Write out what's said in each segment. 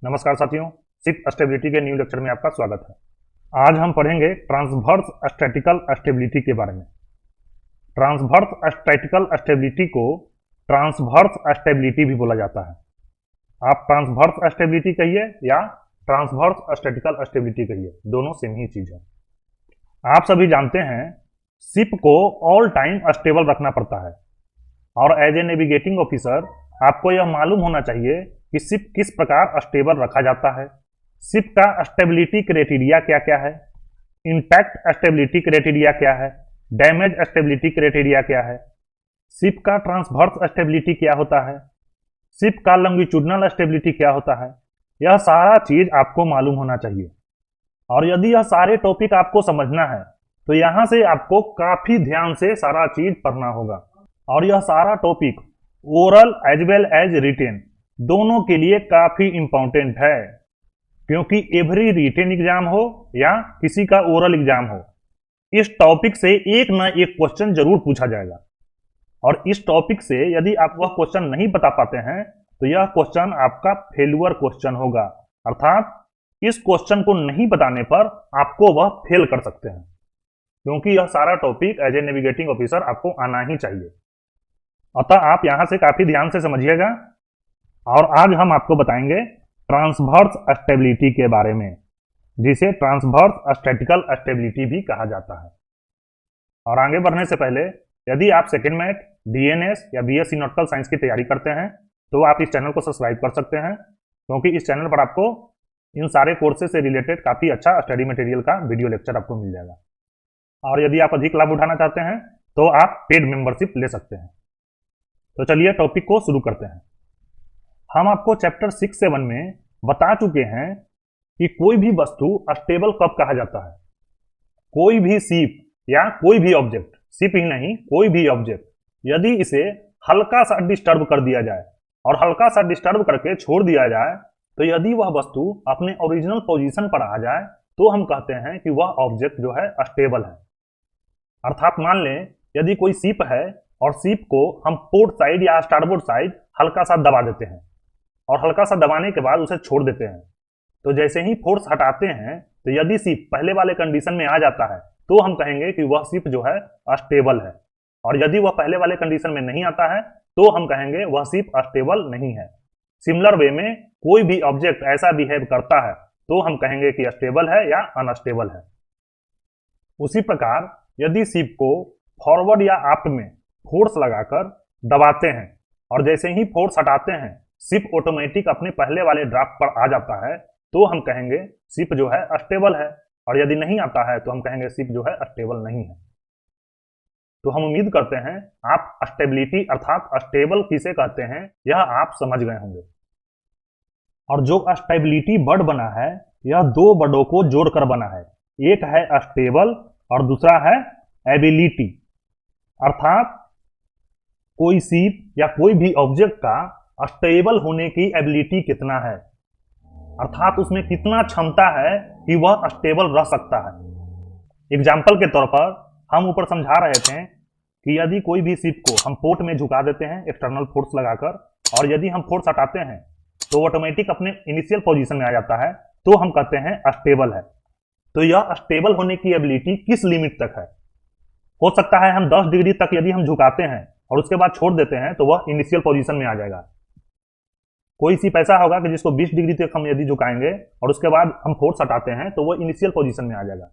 नमस्कार साथियों, ship stability के न्यू लेक्चर में आपका स्वागत है। आज हम पढ़ेंगे ट्रांसवर्स स्टैटिकल स्टेबिलिटी के बारे में। ट्रांसवर्स स्टैटिकल स्टेबिलिटी को ट्रांसवर्स स्टेबिलिटी भी बोला जाता है। आप ट्रांसवर्स स्टेबिलिटी कहिए या ट्रांसवर्स स्टैटिकल स्टेबिलिटी कहिए, दोनों सेम ही चीज है। आप सभी जानते हैं शिप को ऑल टाइम स्टेबल रखना पड़ता है और एज ए नेविगेटिंग ऑफिसर आपको यह मालूम होना चाहिए कि शिप किस प्रकार स्टेबल रखा जाता है, शिप का स्टेबिलिटी क्राइटेरिया क्या क्या है, इंटैक्ट स्टेबिलिटी क्राइटेरिया क्या है, डैमेज स्टेबिलिटी क्राइटेरिया क्या है, शिप का ट्रांसवर्स स्टेबिलिटी क्या होता है, शिप का लॉन्गिट्यूडनल स्टेबिलिटी क्या होता है। यह सारा चीज आपको मालूम होना चाहिए और यदि यह सारे टॉपिक आपको समझना है तो यहां से आपको काफी ध्यान से सारा चीज पढ़ना होगा। और यह सारा topic oral as well as written दोनों के लिए काफी इंपॉर्टेंट है, क्योंकि एवरी रिटेन एग्जाम हो या किसी का ओरल एग्जाम हो, इस टॉपिक से एक ना एक क्वेश्चन जरूर पूछा जाएगा। और इस टॉपिक से यदि आप वह क्वेश्चन नहीं बता पाते हैं तो यह क्वेश्चन आपका फेलुअर क्वेश्चन होगा, अर्थात इस क्वेश्चन को नहीं बताने पर आपको वह फेल कर सकते हैं, क्योंकि यह सारा topic as a navigating officer आपको आना ही चाहिए। अतः आप यहां से काफी ध्यान से समझिएगा। और आज हम आपको बताएंगे ट्रांसवर्स स्टेबिलिटी के बारे में, जिसे ट्रांसवर्स स्टैटिकल स्टेबिलिटी भी कहा जाता है। और आगे बढ़ने से पहले यदि आप सेकेंड मैट, डीएनएस या बीएससी नॉटिकल साइंस की तैयारी करते हैं तो आप इस चैनल को सब्सक्राइब कर सकते हैं, क्योंकि इस चैनल पर आपको इन सारे कोर्सेज से रिलेटेड काफी अच्छा स्टडी मटेरियल का वीडियो लेक्चर आपको मिल जाएगा। और यदि आप अधिक लाभ उठाना चाहते हैं तो आप पेड मेंबरशिप ले सकते हैं। तो चलिए टॉपिक को शुरू करते हैं। हम आपको चैप्टर 6-7 में बता चुके हैं कि कोई भी वस्तु स्टेबल कब कहा जाता है। कोई भी शिप या कोई भी ऑब्जेक्ट, शिप ही नहीं कोई भी ऑब्जेक्ट, यदि इसे हल्का सा डिस्टर्ब कर दिया जाए और हल्का सा डिस्टर्ब करके छोड़ दिया जाए, तो यदि वह वस्तु अपने ओरिजिनल पोजीशन पर आ जाए तो हम कहते हैं कि वह ऑब्जेक्ट जो है स्टेबल है। अर्थात मान लें यदि कोई शिप है और शिप को हम पोर्ट साइड या स्टारबोर्ड साइड हल्का सा दबा देते हैं और हल्का सा दबाने के बाद उसे छोड़ देते हैं, तो जैसे ही फोर्स हटाते हैं तो यदि शिप पहले वाले कंडीशन में आ जाता है तो हम कहेंगे कि वह शिप जो है स्टेबल है, और यदि वह पहले वाले कंडीशन में नहीं आता है तो हम कहेंगे वह शिप स्टेबल नहीं है। सिमिलर वे में कोई भी ऑब्जेक्ट ऐसा बिहेव करता है तो हम कहेंगे कि स्टेबल है या अनस्टेबल है। उसी प्रकार यदि शिप को फॉरवर्ड या आफ्ट में फोर्स लगाकर दबाते हैं और जैसे ही फोर्स हटाते हैं शिप ऑटोमेटिक अपने पहले वाले ड्राफ्ट पर आ जाता है तो हम कहेंगे शिप जो है स्टेबल है, और यदि नहीं आता है तो हम कहेंगे शिप जो है स्टेबल नहीं है। तो हम उम्मीद करते हैं आप स्टेबिलिटी अर्थात स्टेबल किसे कहते हैं यह आप समझ गए होंगे। और जो स्टेबिलिटी वर्ड बना है यह दो वर्डों को जोड़कर बना है, एक है स्टेबल और दूसरा है एबिलिटी। अर्थात कोई शिप या कोई भी ऑब्जेक्ट का स्टेबल होने की एबिलिटी कितना है, अर्थात उसमें कितना क्षमता है कि वह स्टेबल रह सकता है। एग्जाम्पल के तौर पर हम ऊपर समझा रहे थे कि यदि कोई भी शिप को हम पोर्ट में झुका देते हैं एक्सटर्नल फोर्स लगाकर, और यदि हम फोर्स हटाते हैं तो ऑटोमेटिक अपने इनिशियल पोजीशन में आ जाता है, तो हम कहते हैं स्टेबल है। तो यह स्टेबल होने की एबिलिटी किस लिमिट तक है? हो सकता है हम 10 डिग्री तक यदि हम झुकाते हैं और उसके बाद छोड़ देते हैं तो वह इनिशियल पोजीशन में आ जाएगा। कोई शिप ऐसा होगा कि जिसको 20 डिग्री तक हम यदि झुकाएंगे और उसके बाद हम फोर्स हटाते हैं तो वह इनिशियल पोजीशन में आ जाएगा।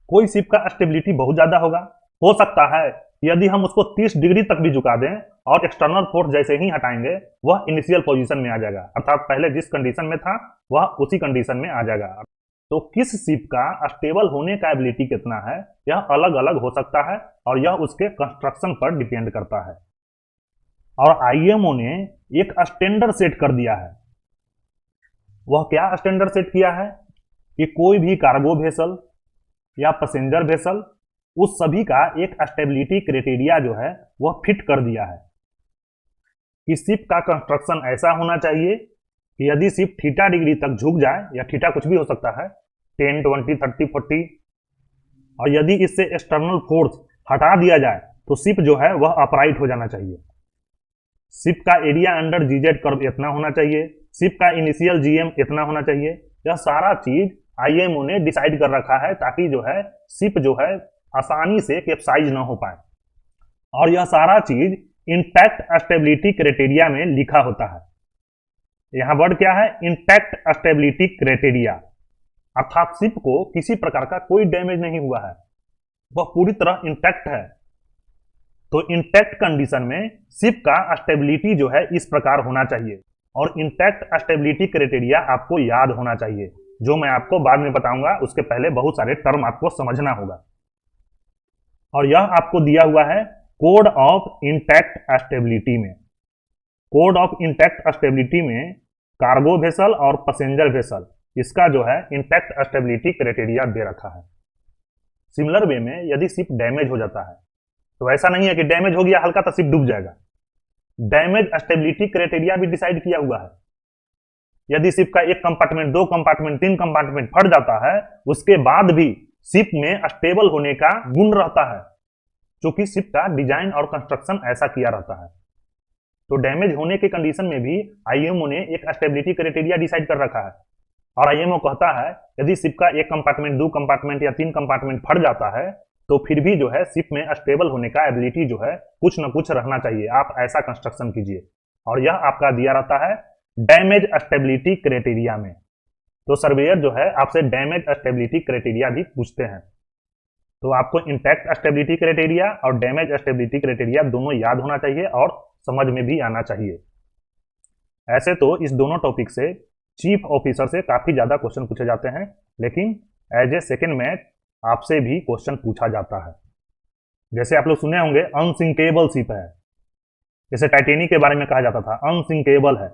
कोई शिप का स्टेबिलिटी बहुत ज्यादा होगा, हो सकता है यदि हम उसको 30 डिग्री तक भी झुका दें और एक्सटर्नल फोर्स जैसे ही हटाएंगे वह इनिशियल पोजीशन में आ जाएगा, अर्थात पहले जिस कंडीशन में था वह उसी कंडीशन में आ जाएगा। तो किस शिप का स्टेबल होने का एबिलिटी कितना है यह अलग अलग हो सकता है और यह उसके कंस्ट्रक्शन पर डिपेंड करता है। और आईएमओ ने एक स्टैंडर्ड सेट कर दिया है। वह क्या स्टैंडर्ड सेट किया है कि कोई भी कार्गो वेसल या पैसेंजर वेसल उस सभी का एक स्टेबिलिटी क्राइटेरिया जो है वह फिट कर दिया है कि शिप का कंस्ट्रक्शन ऐसा होना चाहिए कि यदि शिप थीटा डिग्री तक झुक जाए, या थीटा कुछ भी हो सकता है 10, 20, 30, 40, और यदि इससे एक्सटर्नल फोर्स हटा दिया जाए तो शिप जो है वह अपराइट हो जाना चाहिए। शिप का एरिया अंडर जीजेड कर्व इतना होना चाहिए, शिप का इनिशियल जीएम इतना होना चाहिए। यह सारा चीज आईएमओ ने डिसाइड कर रखा है ताकि जो है शिप जो है आसानी से कैप्साइज ना हो पाए। और यह सारा चीज इंटैक्ट स्टेबिलिटी क्राइटेरिया में लिखा होता है। यहां वर्ड क्या है? इंटैक्ट स्टेबिलिटी क्राइटेरिया, अर्थात शिप को किसी प्रकार का कोई डैमेज नहीं हुआ है, वह पूरी तरह इंटैक्ट है। तो इंटैक्ट कंडीशन में शिप का स्टेबिलिटी जो है इस प्रकार होना चाहिए। और इंटैक्ट स्टेबिलिटी क्राइटेरिया आपको याद होना चाहिए, जो मैं आपको बाद में बताऊंगा। उसके पहले बहुत सारे टर्म आपको समझना होगा। और यह आपको दिया हुआ है कोड ऑफ इंटैक्ट स्टेबिलिटी में। कोड ऑफ इंटैक्ट स्टेबिलिटी में कार्गो वेसल और पैसेंजर वेसल, इसका जो है इंटैक्ट स्टेबिलिटी क्राइटेरिया दे रखा है। सिमिलर वे में यदि शिप डैमेज हो जाता है तो ऐसा नहीं है कि डैमेज हो गया हल्का तो शिप डूब जाएगा। डैमेज स्टेबिलिटी क्राइटेरिया भी डिसाइड किया हुआ है। यदि शिप का एक कंपार्टमेंट, दो कंपार्टमेंट, तीन कंपार्टमेंट फट जाता है, उसके बाद भी शिप में स्टेबल होने का गुण रहता है, क्योंकि शिप का डिजाइन और कंस्ट्रक्शन ऐसा किया रहता है। तो डैमेज होने के कंडीशन में भी आईएमओ ने एक स्टेबिलिटी क्राइटेरिया डिसाइड कर रखा है। और आईएमओ कहता है यदि शिप का एक कंपार्टमेंट, दो कंपार्टमेंट या तीन कंपार्टमेंट फट जाता है तो फिर भी जो है शिप में स्टेबल होने का एबिलिटी जो है कुछ ना कुछ रहना चाहिए। आप ऐसा कंस्ट्रक्शन कीजिए। और यह आपका दिया रहता है डैमेज स्टेबिलिटी क्राइटेरिया में। तो सर्वेयर जो है आपसे डैमेज स्टेबिलिटी क्राइटेरिया भी पूछते हैं। तो आपको इंटैक्ट स्टेबिलिटी क्राइटेरिया और डैमेज स्टेबिलिटी क्राइटेरिया दोनों याद होना चाहिए और समझ में भी आना चाहिए। ऐसे तो इस दोनों टॉपिक से चीफ ऑफिसर से काफी ज्यादा क्वेश्चन पूछे जाते हैं, लेकिन एज ए सेकेंड मैच आपसे भी क्वेश्चन पूछा जाता है। जैसे आप लोग सुने होंगे अनसिंकेबल शिप है, जैसे टाइटेनिक के बारे में कहा जाता था अनसिंकेबल है।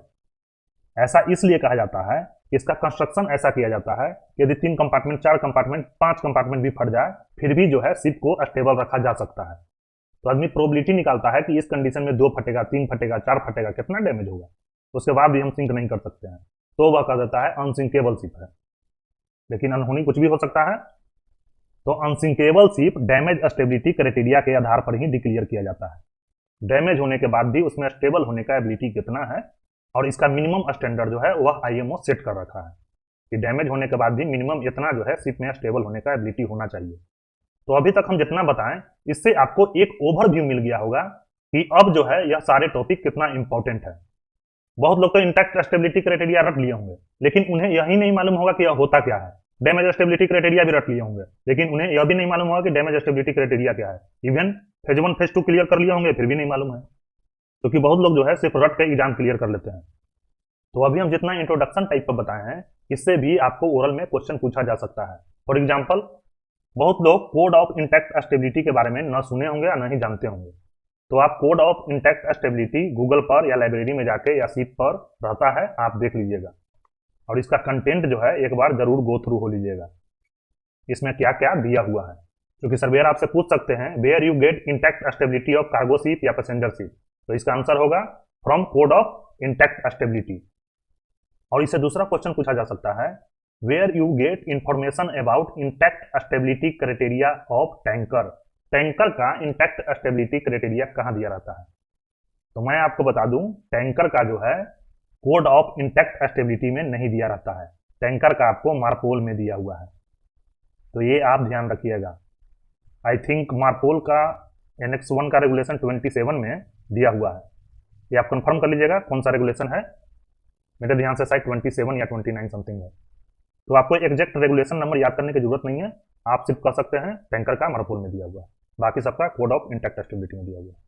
ऐसा इसलिए कहा जाता है कि इसका कंस्ट्रक्शन ऐसा किया जाता है कि यदि 3 कंपार्टमेंट, 4 कंपार्टमेंट, 5 कंपार्टमेंट भी फट जाए फिर भी जो है शिप को स्टेबल रखा जा सकता है। तो आदमी प्रोबेबिलिटी निकालता है कि इस कंडीशन में 2 फटेगा, 3 फटेगा, 4 फटेगा, कितना डैमेज होगा, उसके बाद भी हम सिंक नहीं कर सकते हैं, तो वह कह देता है अनसिंकेबल शिप है। लेकिन अनहोनी कुछ भी हो सकता है। तो unsinkable ship damage stability criteria के आधार पर ही डिक्लेयर किया जाता है। डैमेज होने के बाद भी उसमें स्टेबल होने का एबिलिटी कितना है और इसका मिनिमम स्टैंडर्ड जो है वह आईएमओ सेट कर रखा है कि डैमेज होने के बाद भी मिनिमम इतना जो है शिप में स्टेबल होने का एबिलिटी होना चाहिए। तो अभी तक हम जितना बताएं इससे आपको एक ओवरव्यू मिल गया होगा कि अब जो है यह सारे टॉपिक कितना इंपॉर्टेंट है। बहुत लोग तो इंटैक्ट स्टेबिलिटी क्राइटेरिया रट लिए होंगे, लेकिन उन्हें यही नहीं मालूम होगा कि यह होता क्या है। डैमेज स्टेबिलिटी क्राइटेरिया भी रट लिए होंगे, लेकिन उन्हें यह भी नहीं मालूम होगा कि डैमेज स्टेबिलिटी क्राइटेरिया क्या है। इवन फेज 1 फेज 2 क्लियर कर लिए होंगे फिर भी नहीं मालूम है, क्योंकि बहुत लोग जो है सिर्फ रट के एग्जाम क्लियर कर लेते हैं। तो अभी हम जितना इंट्रोडक्शन टाइप पर बताए हैं इससे भी आपको ओरल में क्वेश्चन पूछा जा सकता है। फॉर एग्जाम्पल बहुत लोग कोड ऑफ इंटैक्ट स्टेबिलिटी के बारे में न सुने होंगे या न ही जानते होंगे। तो आप code of intact stability Google पर या लाइब्रेरी में जाके या सीट पर रहता है, आप देख लीजिएगा और इसका कंटेंट जो है एक बार जरूर गो थ्रू हो लीजिएगा, इसमें क्या क्या दिया हुआ है। क्योंकि सर्वेयर आपसे पूछ सकते हैं where you get intact stability of cargo ship या पैसेंजर शिप, तो इसका आंसर होगा from code of intact stability. और इससे दूसरा क्वेश्चन पूछा जा सकता है where you get information about intact stability criteria of tanker. Tanker का इंटैक्ट स्टेबिलिटी क्राइटेरिया कहां दिया रहता है? तो मैं आपको बता दूं टैंकर का जो है कोड ऑफ इंटैक्ट स्टेबिलिटी में नहीं दिया रहता है, टैंकर का आपको मार्पोल में दिया हुआ है। तो ये आप ध्यान रखिएगा। आई थिंक मार्पोल का एनेक्स 1 का रेगुलेशन 27 में दिया हुआ है, ये आप कंफर्म कर लीजिएगा कौन सा रेगुलेशन है। मेरे ध्यान से शायद 27 या 29 समथिंग है। तो आपको एग्जैक्ट रेगुलेशन नंबर याद करने की जरूरत नहीं है, आप सिर्फ कह सकते हैं टैंकर का मार्पोल में दिया हुआ है, बाकी सबका कोड ऑफ इंटैक्ट स्टेबिलिटी में दिया हुआ है।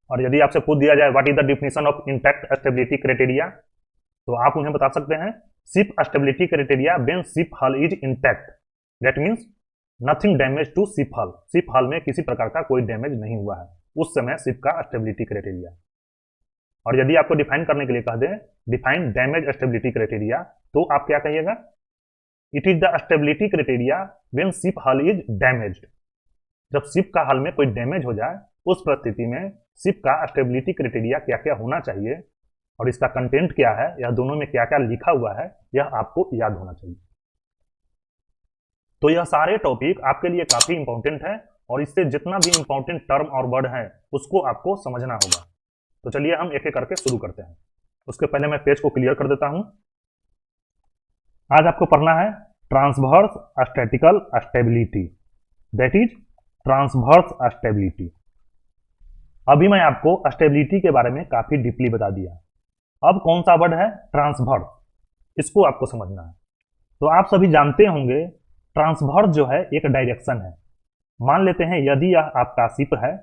और यदि आपसे पूछ दिया जाए what is the definition of intact stability criteria, तो आप उन्हें बता सकते हैं ship stability criteria when ship hull is intact, that means nothing damage to ship hull. Ship hull में किसी प्रकार का कोई डैमेज नहीं हुआ है, उस समय शिप का स्टेबिलिटी क्राइटेरिया। और यदि आपको डिफाइन करने के लिए कह दें डिफाइन डैमेज स्टेबिलिटी क्राइटेरिया, तो आप क्या कहिएगा? It is the stability criteria when ship hull is damaged. जब शिप का हल में कोई डैमेज हो जाए उस परिस्थिति में शिप का स्टेबिलिटी क्राइटेरिया क्या क्या होना चाहिए और इसका कंटेंट क्या है, यह दोनों में क्या क्या लिखा हुआ है, यह आपको याद होना चाहिए। तो यह सारे टॉपिक आपके लिए काफी इंपॉर्टेंट है और इससे जितना भी इंपॉर्टेंट टर्म और वर्ड है उसको आपको समझना होगा। तो चलिए हम एक एक करके शुरू करते हैं। उसके पहले मैं पेज को क्लियर कर देता हूं। आज आपको पढ़ना है transverse statistical stability, that is transverse stability. अभी मैं आपको स्टेबिलिटी के बारे में काफी डीपली बता दिया। अब कौन सा वर्ड है? ट्रांसवर्स, इसको आपको समझना है। तो आप सभी जानते होंगे ट्रांसवर्स जो है एक डायरेक्शन है। मान लेते हैं यदि यह आपका शिप है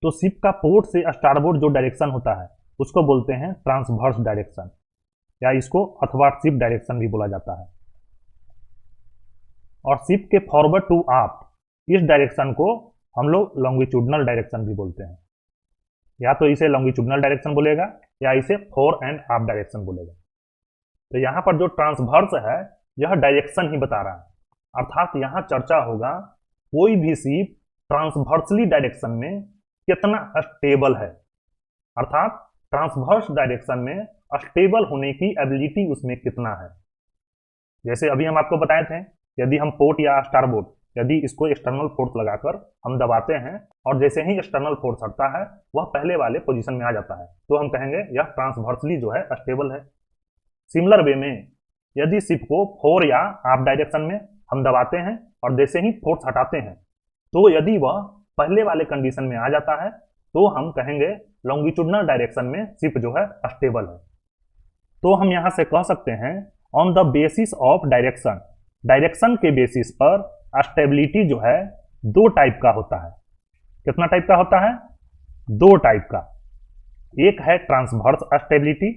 तो शिप का पोर्ट से स्टारबोर्ड जो डायरेक्शन होता है उसको बोलते हैं ट्रांसवर्स डायरेक्शन, या इसको अथवा शिप डायरेक्शन भी बोला जाता है। और शिप के फॉरवर्ड टू आप इस डायरेक्शन को हम लोग लॉन्गिट्यूडनल डायरेक्शन भी बोलते हैं। या तो इसे लॉन्गिट्यूडनल डायरेक्शन बोलेगा या इसे फोर एंड हाफ डायरेक्शन बोलेगा। तो यहाँ पर जो ट्रांसवर्स है यह डायरेक्शन ही बता रहा है, अर्थात यहाँ चर्चा होगा कोई भी शिप ट्रांसवर्सली डायरेक्शन में कितना स्टेबल है, अर्थात ट्रांसवर्स डायरेक्शन में स्टेबल होने की एबिलिटी उसमें कितना है। जैसे अभी हम आपको बताए थे, यदि हम पोर्ट या स्टारबोर्ड यदि इसको एक्सटर्नल फोर्स लगाकर हम दबाते हैं और जैसे ही एक्सटर्नल फोर्स हटता है वह पहले वाले पोजीशन में आ जाता है, तो हम कहेंगे यह ट्रांसवर्सली जो है स्टेबल है। सिमिलर वे में यदि शिप को फोर या हाफ डायरेक्शन में हम दबाते हैं और जैसे ही फोर्स हटाते हैं तो यदि वह पहले वाले कंडीशन में आ जाता है तो हम कहेंगे लॉन्गिट्यूडनल डायरेक्शन में शिप जो है स्टेबल है। तो हम यहां से कह सकते हैं on the basis of direction, direction के बेसिस पर स्टेबिलिटी जो है दो टाइप का होता है। कितना टाइप का होता है? दो टाइप का। एक है ट्रांसवर्स स्टेबिलिटी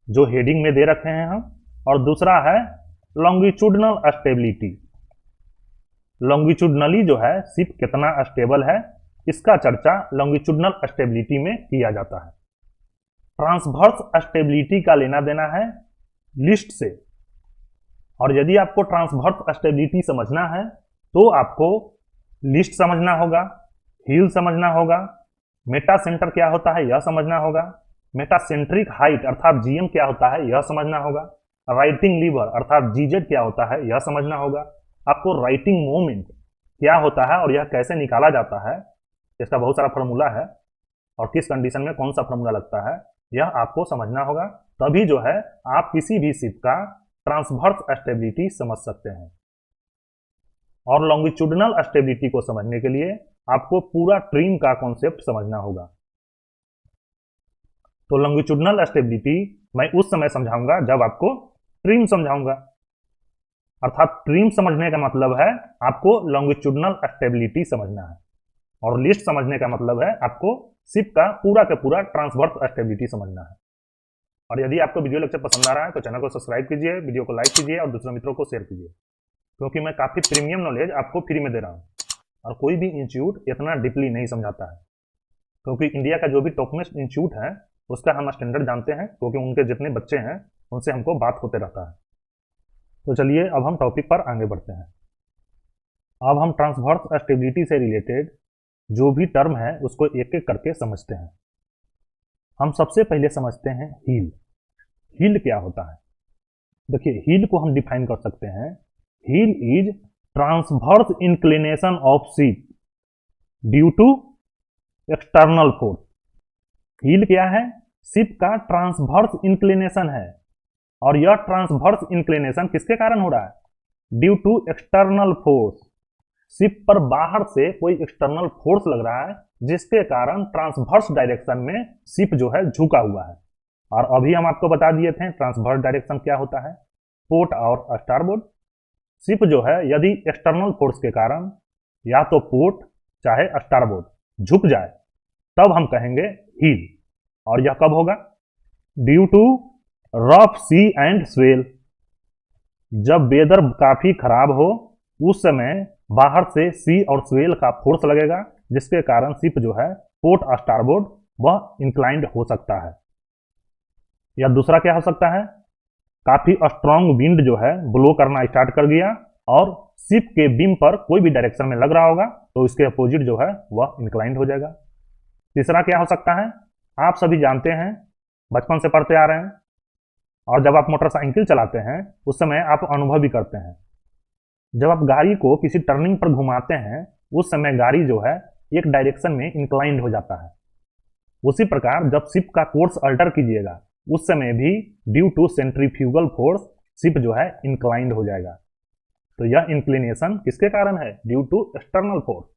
जो हेडिंग में दे रखे हैं हम, और दूसरा है लॉन्गिट्यूडनल स्टेबिलिटी। लॉन्गिट्यूडनली जो है शिप कितना स्टेबल है इसका चर्चा लॉन्गिट्यूडनल स्टेबिलिटी में किया जाता है। ट्रांसवर्स स्टेबिलिटी का लेना देना है लिस्ट से, और यदि आपको ट्रांसवर्स स्टेबिलिटी समझना है तो आपको लिस्ट समझना होगा, हील समझना होगा, मेटा सेंटर क्या होता है यह समझना होगा, मेटासेंट्रिक हाइट अर्थात जीएम क्या होता है यह समझना होगा, राइटिंग लीवर अर्थात जीजेड क्या होता है यह समझना होगा, आपको राइटिंग मोमेंट क्या होता है और यह कैसे निकाला जाता है, इसका बहुत सारा फॉर्मूला है और किस कंडीशन में कौन सा फॉर्मूला लगता है यह आपको समझना होगा। तभी जो है आप किसी भी शिप का ट्रांसवर्स स्टेबिलिटी समझ सकते हैं। और लॉन्गिट्यूडनल स्टेबिलिटी को समझने के लिए आपको पूरा ट्रिम का कॉन्सेप्ट समझना होगा। तो लॉन्गिट्यूडनल स्टेबिलिटी मैं उस समय समझाऊंगा जब आपको ट्रिम समझाऊंगा, अर्थात ट्रिम समझने का मतलब है आपको लॉन्गिट्यूडनल स्टेबिलिटी समझना है, और लिस्ट समझने का मतलब है आपको शिप का पूरा ट्रांसवर्स स्टेबिलिटी समझना है। और यदि आपको वीडियो लेक्चर पसंद आ रहा है तो चैनल को सब्सक्राइब कीजिए, वीडियो को लाइक कीजिए और दूसरे मित्रों को शेयर कीजिए, क्योंकि मैं काफ़ी प्रीमियम नॉलेज आपको फ्री में दे रहा हूँ और कोई भी इंस्टीट्यूट इतना डीपली नहीं समझाता है, क्योंकि इंडिया का जो भी टॉपमोस्ट इंस्टीट्यूट है उसका हम स्टैंडर्ड जानते हैं, क्योंकि उनके जितने बच्चे हैं उनसे हमको बात होते रहता है। तो चलिए अब हम टॉपिक पर आगे बढ़ते हैं। अब हम ट्रांसवर्स स्टेबिलिटी से रिलेटेड जो भी टर्म है उसको एक एक करके समझते हैं। हम सबसे पहले समझते हैं हील। हील क्या होता है? देखिए, हील को हम डिफाइन कर सकते हैं, heel is transverse inclination of ship due to external force. Heel क्या है? शिप का ट्रांसवर्स इंक्लिनेशन है, और यह ट्रांसवर्स इंक्लिनेशन किसके कारण हो रहा है? Due to external force. Ship पर बाहर से कोई एक्सटर्नल फोर्स लग रहा है जिसके कारण ट्रांसवर्स डायरेक्शन में शिप जो है झुका हुआ है। और अभी हम आपको बता दिए थे ट्रांसवर्स डायरेक्शन क्या होता है, पोर्ट और स्टारबोर्ड। शिप जो है यदि एक्सटर्नल फोर्स के कारण या तो पोर्ट चाहे स्टारबोर्ड झुक जाए तब हम कहेंगे हील। और यह कब होगा? Due to rough sea and swell. जब वेदर काफी खराब हो उस समय बाहर से सी और स्वेल का फोर्स लगेगा जिसके कारण शिप जो है पोर्ट और स्टारबोर्ड वह इंक्लाइंड हो सकता है। या दूसरा क्या हो सकता है? काफी स्ट्रॉन्ग विंड जो है ब्लो करना स्टार्ट कर गया और शिप के बीम पर कोई भी डायरेक्शन में लग रहा होगा तो इसके अपोजिट जो है वह इंक्लाइंड हो जाएगा। तीसरा क्या हो सकता है? आप सभी जानते हैं, बचपन से पढ़ते आ रहे हैं, और जब आप मोटरसाइकिल चलाते हैं उस समय आप अनुभव भी करते हैं। जब आप गाड़ी को किसी टर्निंग पर घुमाते हैं उस समय गाड़ी जो है एक डायरेक्शन में इंक्लाइंड हो जाता है। उसी प्रकार जब शिप का कोर्स अल्टर कीजिएगा उस समय भी due to centrifugal force ship जो है इंक्लाइंड हो जाएगा। तो यह इंक्लिनेशन किसके कारण है? Due to external force.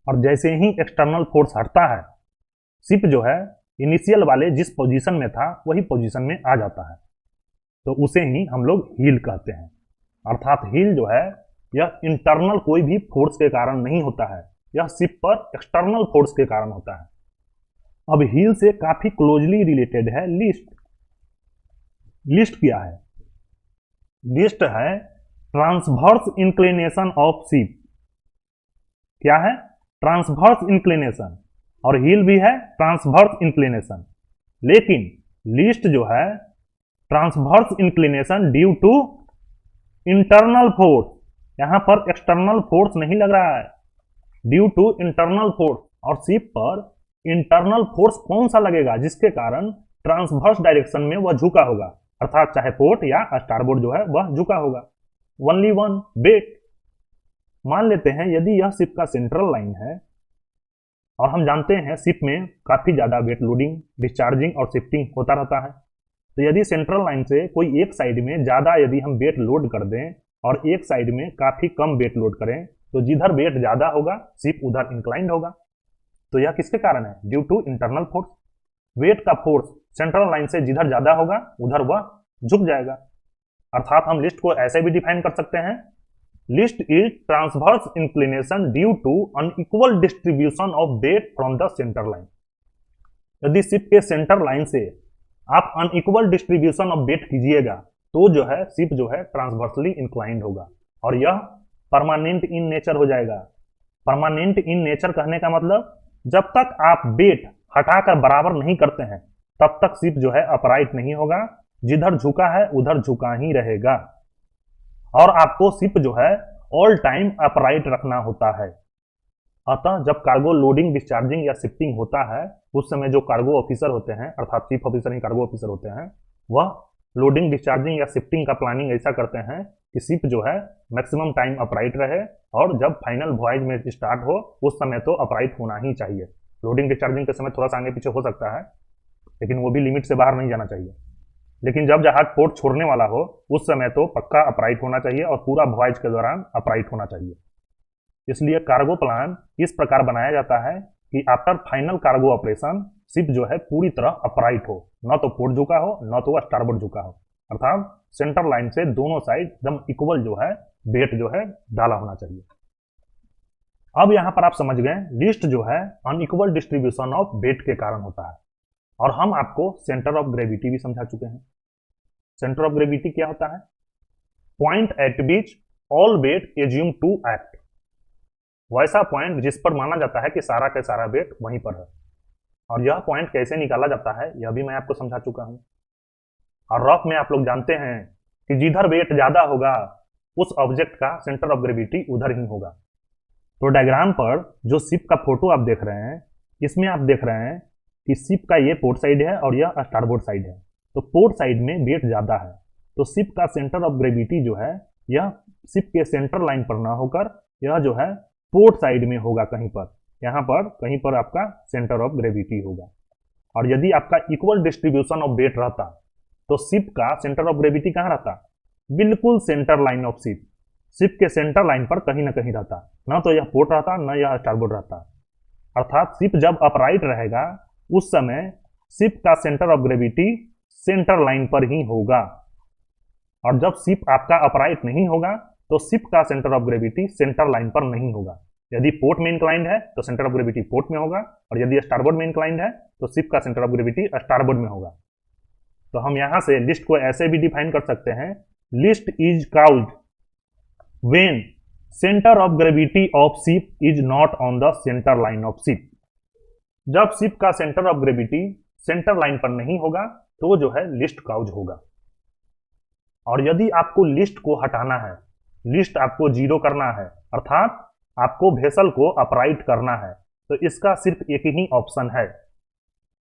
और जैसे ही एक्सटर्नल फोर्स हटता है शिप जो है इनिशियल वाले जिस पोजीशन में था वही पोजीशन में आ जाता है, तो उसे ही हम लोग हील कहते हैं। अर्थात हील जो है यह इंटरनल कोई भी फोर्स के कारण नहीं होता है, यह शिप पर एक्सटर्नल फोर्स के कारण होता है। अब हील से काफी क्लोजली रिलेटेड है लिस्ट। लिस्ट क्या है? लिस्ट है ट्रांसवर्स इंक्लिनेशन ऑफ शिप। क्या है? Transverse inclination. और हील भी है ट्रांसवर्स इंक्लिनेशन, लेकिन लिस्ट जो है transverse inclination due to internal force. यहां पर एक्सटर्नल फोर्स नहीं लग रहा है, ड्यू टू इंटरनल फोर्स। और शिप पर इंटरनल फोर्स कौन सा लगेगा? जिसके कारण ट्रांसवर्स डायरेक्शन में वह झुका होगा, अर्थात चाहे पोर्ट या स्टारबोर्ड जो है वह झुका होगा। Only one weight. मान लेते हैं यदि यह शिप का सेंट्रल लाइन है और हम जानते हैं शिप में काफी ज्यादा वेट लोडिंग, डिस्चार्जिंग और शिफ्टिंग होता रहता है, तो यदि सेंट्रल लाइन से कोई एक साइड में ज्यादा यदि हम वेट लोड कर दें और एक साइड में काफी कम वेट लोड करें तो जिधर वेट ज्यादा होगा शिप उधर इंक्लाइंड होगा। तो यह किसके कारण है? Due to internal force. Weight का फोर्स सेंट्रल लाइन से जिधर ज्यादा होगा उधर वह झुक जाएगा। अर्थात हम लिस्ट को ऐसे भी डिफाइन कर सकते हैं, list is transverse inclination due to unequal distribution of weight from the centre line. यदि शिप के सेंटर लाइन से आप अनइक्वल डिस्ट्रीब्यूशन ऑफ वेट कीजिएगा तो जो है शिप जो है ट्रांसवर्सली इंक्लाइंड होगा और यह परमानेंट इन नेचर हो जाएगा। परमानेंट इन नेचर कहने का मतलब जब तक आप वेट हटाकर बराबर नहीं करते हैं तब तक शिप जो है अपराइट नहीं होगा, जिधर झुका है उधर झुका ही रहेगा। और आपको शिप जो है ऑल टाइम अपराइट रखना होता है। अतः जब कार्गो लोडिंग, डिस्चार्जिंग या शिफ्टिंग होता है उस समय जो कार्गो ऑफिसर होते हैं, अर्थात चीफ ऑफिसर ही कार्गो ऑफिसर होते हैं, वह लोडिंग, डिस्चार्जिंग या शिफ्टिंग का प्लानिंग ऐसा करते हैं कि शिप जो है मैक्सिमम टाइम अपराइट रहे और जब फाइनल वॉयज में स्टार्ट हो उस समय तो अपराइट होना ही चाहिए। लोडिंग डिस्चार्जिंग के समय थोड़ा सा आगे पीछे हो सकता है लेकिन वो भी लिमिट से बाहर नहीं जाना चाहिए। लेकिन जब जहाज पोर्ट छोड़ने वाला हो उस समय तो पक्का अपराइट होना चाहिए और पूरा वॉयज के दौरान अपराइट होना चाहिए। इसलिए कार्गो प्लान इस प्रकार बनाया जाता है कि after final cargo operation ship जो है पूरी तरह अपराइट हो, न तो पोर्ट झुका हो न तो स्टारबोर्ड झुका हो, अर्थात सेंटर लाइन से दोनों साइड एकदम इक्वल जो है वेट जो है डाला होना चाहिए। अब यहां पर आप समझ गए लिस्ट जो है अनइक्वल डिस्ट्रीब्यूशन ऑफ वेट के कारण होता है। और हम आपको सेंटर ऑफ ग्रेविटी भी समझा चुके हैं। सेंटर ऑफ ग्रेविटी क्या होता है? Point at which all weight assume to act. वैसा पॉइंट जिस पर माना जाता है कि सारा का सारा वेट वहीं पर है। और यह पॉइंट कैसे निकाला जाता है यह भी मैं आपको समझा चुका हूं। और रफ में आप लोग जानते हैं कि जिधर वेट ज्यादा होगा उस ऑब्जेक्ट का सेंटर ऑफ ग्रेविटी उधर ही होगा। तो डायग्राम पर जो शिप का फोटो आप देख रहे हैं इसमें आप देख रहे हैं कि शिप का ये पोर्ट साइड है और यह स्टारबोर्ड साइड है। तो पोर्ट साइड में वेट ज्यादा है तो शिप का सेंटर ऑफ ग्रेविटी जो है यह शिप के सेंटर लाइन पर ना होकर यह जो है पोर्ट साइड में होगा, कहीं पर यहाँ पर कहीं पर आपका सेंटर ऑफ ग्रेविटी होगा। और यदि आपका इक्वल डिस्ट्रीब्यूशन ऑफ वेट रहता तो शिप का सेंटर ऑफ ग्रेविटी कहाँ रहता? बिल्कुल centre line of ship, ship के सेंटर लाइन पर कहीं ना कहीं रहता, ना तो यह पोर्ट रहता न यह स्टारबोर्ड रहता। अर्थात शिप जब अपराइट रहेगा उस समय शिप का centre of gravity centre line पर ही होगा। और जब शिप आपका अपराइट नहीं होगा तो शिप का centre of gravity centre line पर नहीं होगा। यदि पोर्ट में इंक्लाइंड है तो सेंटर ऑफ ग्रेविटी पोर्ट में होगा और यदि स्टारबोर्ड में इंक्लाइंड है तो शिप का सेंटर ऑफ ग्रेविटी स्टारबोर्ड में होगा। तो हम यहां से लिस्ट को ऐसे भी डिफाइन कर सकते हैं, list is caused when centre of gravity of ship is not on the centre line of ship. जब शिप का centre of gravity centre line पर नहीं होगा तो जो है लिस्ट काउज होगा। और यदि आपको लिस्ट को हटाना है, लिस्ट आपको जीरो करना है, अर्थात आपको वेसल को अपराइट करना है, तो इसका सिर्फ एक ही ऑप्शन है,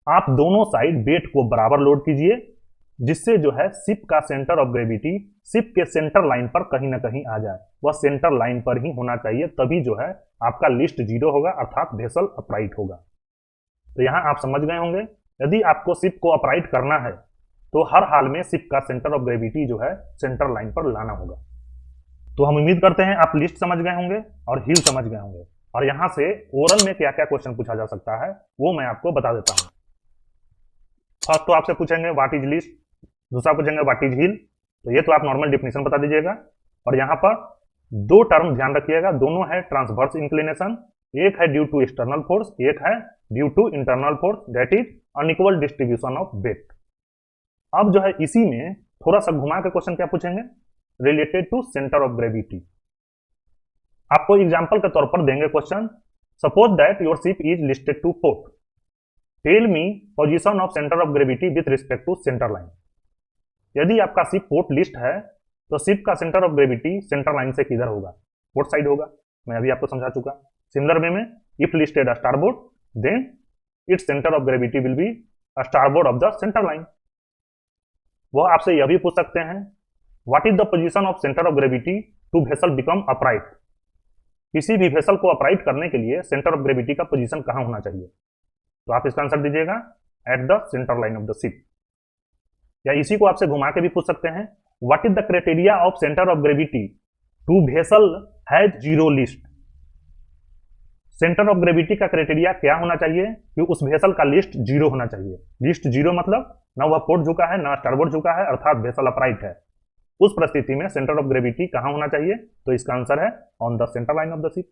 आप दोनों साइड वेट को बराबर लोड कीजिए जिससे जो है शिप का सेंटर ऑफ ग्रेविटी शिप के सेंटर लाइन पर कहीं ना कहीं आ जाए। वह सेंटर लाइन पर ही होना चाहिए, तभी जो है आपका लिस्ट जीरो होगा, अर्थात वेसल अपराइट होगा। तो यहाँ आप समझ गए होंगे, यदि आपको शिप को अपराइट करना है तो हर हाल में शिप का सेंटर ऑफ ग्रेविटी जो है सेंटर लाइन पर लाना होगा। तो हम उम्मीद करते हैं आप लिस्ट समझ गए होंगे और हिल समझ गए होंगे, और यहां से ओरल में क्या क्या क्वेश्चन पूछा जा सकता है वो मैं आपको बता देता हूं। फर्स्ट तो आपसे पूछेंगे व्हाट इज लिस्ट, दूसरा पूछेंगे व्हाट इज हिल। तो ये तो आप नॉर्मल डेफिनेशन बता दीजिएगा, और यहां पर दो टर्म ध्यान रखिएगा, दोनों है ट्रांसवर्स इंक्लिनेशन, एक है ड्यू टू एक्सटर्नल फोर्स, एक है due to internal force, that is unequal distribution of weight. अब जो है इसी में थोड़ा सा घुमा के क्वेश्चन क्या पूछेंगे, related to centre of gravity. आपको एग्जांपल के तौर पर देंगे question, suppose that your ship is listed to port, tell me position of centre of gravity with respect to centre line. यदि आपका शिप पोर्ट लिस्ट है तो शिप का centre of gravity centre line से किधर होगा, पोर्ट साइड होगा, मैं अभी आपको समझा चुका। सिमिलर वे में if listed starboard then its centre of gravity will be starboard of the centre line. वह आपसे यह भी पूछ सकते हैं what is the position of centre of gravity to vessel become upright. किसी भी वेसल को अपराइट करने के लिए सेंटर ऑफ ग्रेविटी का पोजीशन कहां होना चाहिए, तो आप इसका आंसर दीजिएगा at the centre line of the ship. या इसी को आपसे घुमा के भी पूछ सकते हैं what is the criteria of centre of gravity to vessel has zero list. Centre of gravity का क्राइटेरिया क्या होना चाहिए कि उस वेसल का लिस्ट जीरो होना चाहिए। लिस्ट जीरो मतलब ना वह पोर्ट झुका है ना स्टारबोर्ड झुका है, अर्थात वेसल अपराइट है। उस परिस्थिति में सेंटर ऑफ ग्रेविटी कहां होना चाहिए, तो इसका आंसर है on the centre line of the ship.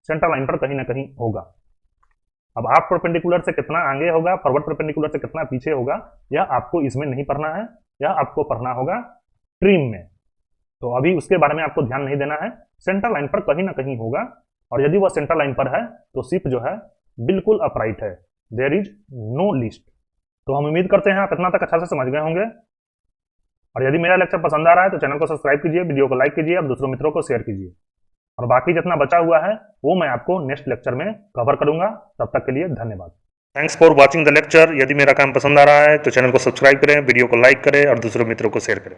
Centre line पर कहीं ना कहीं होगा। अब आप परपेंडिकुलर से कितना आगे होगा, फॉरवर्ड परपेंडिकुलर से कितना पीछे होगा, यह आपको इसमें नहीं पढ़ना है, यह आपको पढ़ना होगा ट्रिम में। तो अभी उसके बारे में आपको ध्यान नहीं देना है, सेंटर लाइन पर कहीं ना कहीं होगा, और यदि वह सेंटर लाइन पर है तो शिप जो है बिल्कुल अपराइट है, देयर इज नो लिस्ट। तो हम उम्मीद करते हैं आप इतना तक अच्छा से समझ गए होंगे, और यदि मेरा लेक्चर पसंद आ रहा है तो चैनल को सब्सक्राइब कीजिए, वीडियो को लाइक कीजिए और दूसरों मित्रों को शेयर कीजिए, और बाकी जितना बचा हुआ है वो मैं आपको नेक्स्ट लेक्चर में कवर करूंगा। तब तक के लिए धन्यवाद। Thanks for watching the lecture. यदि मेरा काम पसंद आ रहा है तो चैनल को सब्सक्राइब करें, वीडियो को लाइक करें और दूसरों मित्रों को शेयर करें।